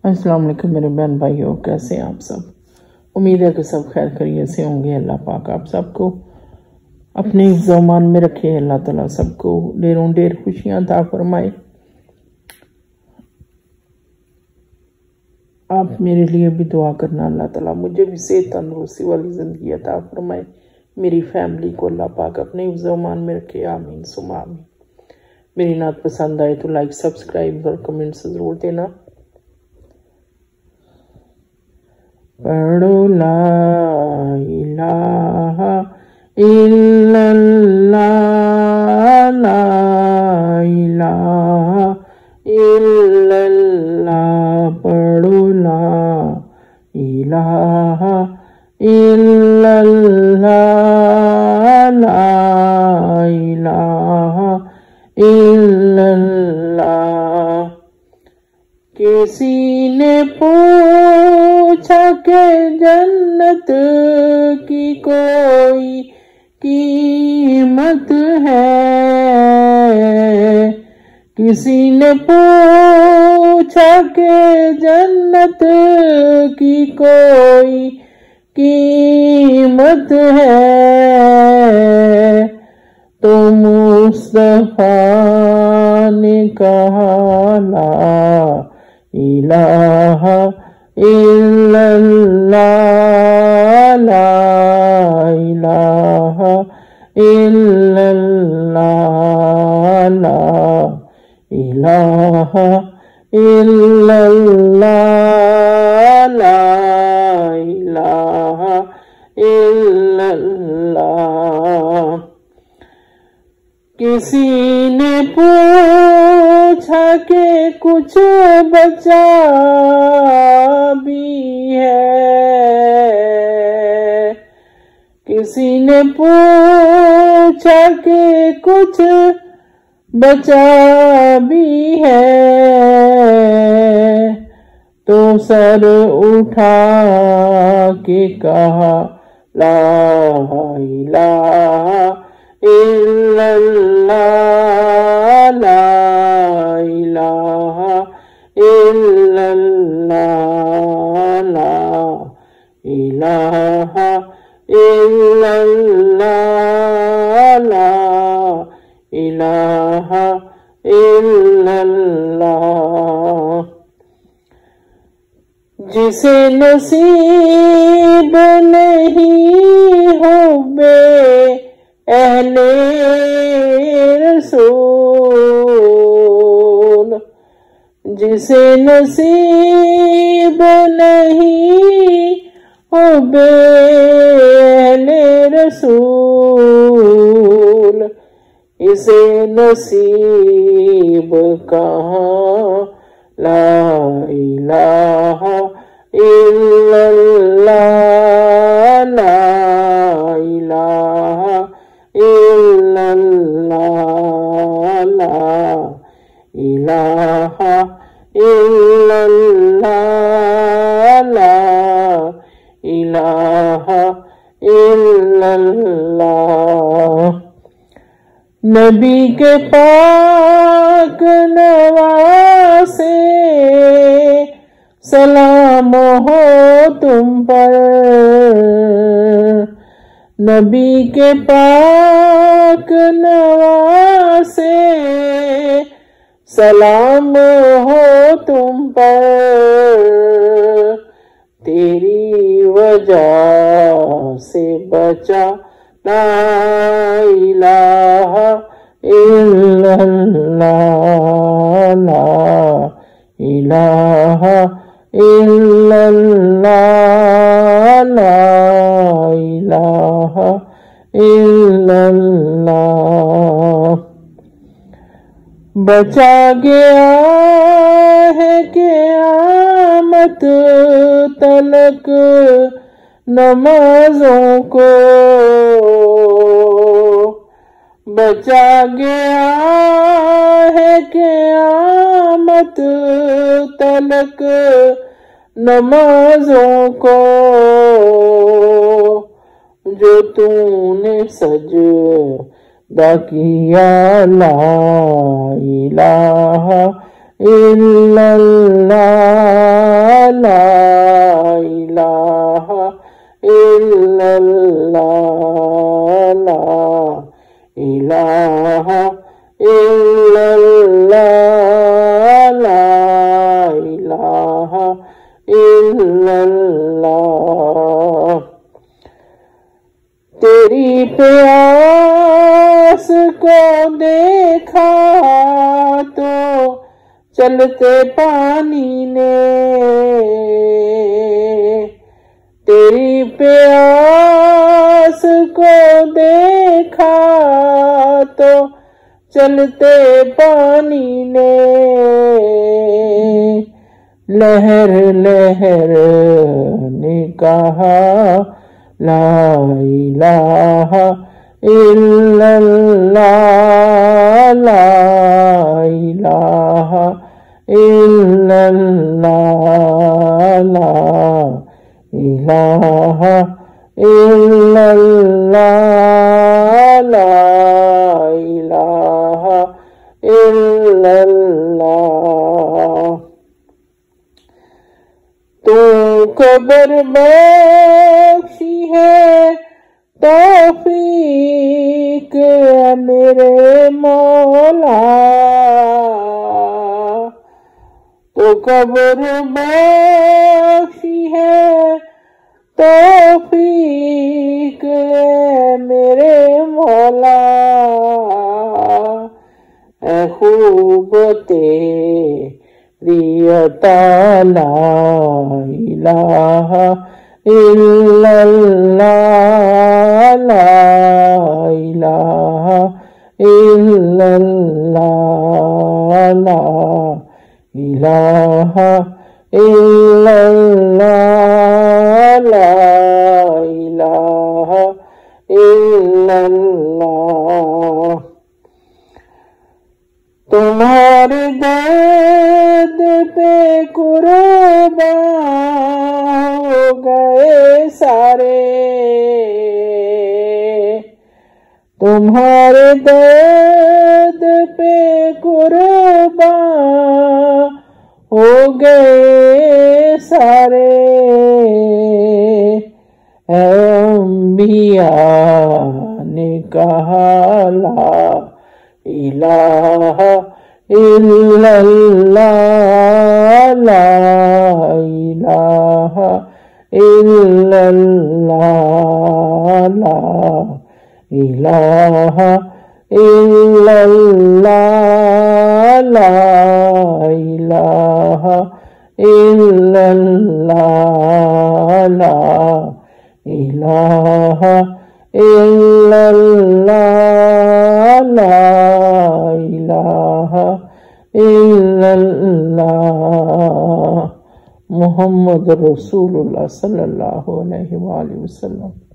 अस्सलाम वालेकुम मेरे बहन भाइयों, कैसे हैं आप सब। उम्मीद है कि सब खैर खैरियत से होंगे। अल्लाह पाक आप सबको अपने ज़मान में रखे। अल्लाह ताला सबको ढेरों ढेर खुशियां अता फरमाए। आप मेरे लिए भी दुआ करना, अल्लाह ताला मुझे भी सेहत तंदुरुस्ती वाली ज़िंदगी अता फरमाए। मेरी फैमिली को अल्लाह पाक अपने ज़मान में रखे। आमीन सुमा आमीन। मेरी नात पसंद आए तो लाइक, सब्सक्राइब और कमेंट्स ज़रूर देना। पढ़ो ला इलाहा इल्लल्लाह, ला इलाहा इल्लल्लाह, पढ़ो ला इलाहा इल्लल्लाह, ला इलाहा इल्लल्लाह। किसी ने पूछा कि जन्नत की कोई कीमत है, किसी ने पूछा कि जन्नत की कोई कीमत है, तो मुस्तफा ने कहा ला इलाहा इल्लल्लाह, ला इलाहा इल्लल्लाह, ला इलाहा इल्लल्लाह, ला इलाहा इल्लल्लाह। किसी ने पूछा कि कुछ बचा भी है, किसी ने पूछा कि कुछ बचा भी है, तो सर उठा के कहा ला इलाहा इल्लल्लाह, ला इलाहा इल्लल्लाह, ला इलाहा इल्लल्लाह, ला इलाहा इल्लल्लाह। जिसे नसीब नहीं हुब्बे अहले रसूल, जिसे नसीब नहीं हुब्बे अहले रसूल, इसे नसीब कहाँ ला इलाहा इल्लल्लाह, ला इलाहा इल्लल्लाह, ला इलाहा इल्लल्लाह, ला इलाहा इल्लल्लाह। नबी के पाक नवासे सलाम हो तुम पर, नबी के पाक नवासे सलाम हो तुम पर, तेरी वजह से बचा ला इलाहा इल्लल्लाह, ला इलाहा इल्लल्लाह, ला इलाहा इल्लल्लाह। बचा गया है क़यामत तलक नमाजों को, बचा गया है क़यामत तलक नमाजों को, जो तूने सजदा किया ला इलाहा इल्लल्लाह لا الہ الا اللہ لا الہ الا اللہ لا الہ الا اللہ تیری پیاس کو دیکھا تو چلتے پانی نے تیری پیاس کو دیکھا تو چلتے پانی نے لہر لہر نے کہا لا الہ الا اللہ لا الہ الا اللہ لا الہ الا اللہ لا الہ الا اللہ تو قبر بخشی ہے توفیق میرے مولا تو قبر بخشی ہے توفیق میرے مولا اے خوب تیری عطا لا الہ الا اللہ لا الہ الا اللہ لا الہ الا اللہ لا الہ الا اللہ تمہارے درد پہ قربان ہو گئے سارے تمہارے درد پہ قربان ہو گئے سارے اے انبیاء نے کہا لا الہ الا اللہ لا الہ الا اللہ لا الہ الا اللہ لا الہ الا اللہ لا الہ الا اللہ لا الہ الا اللہ محمد رسول اللہ صلی اللہ علیہ وآلہ وسلم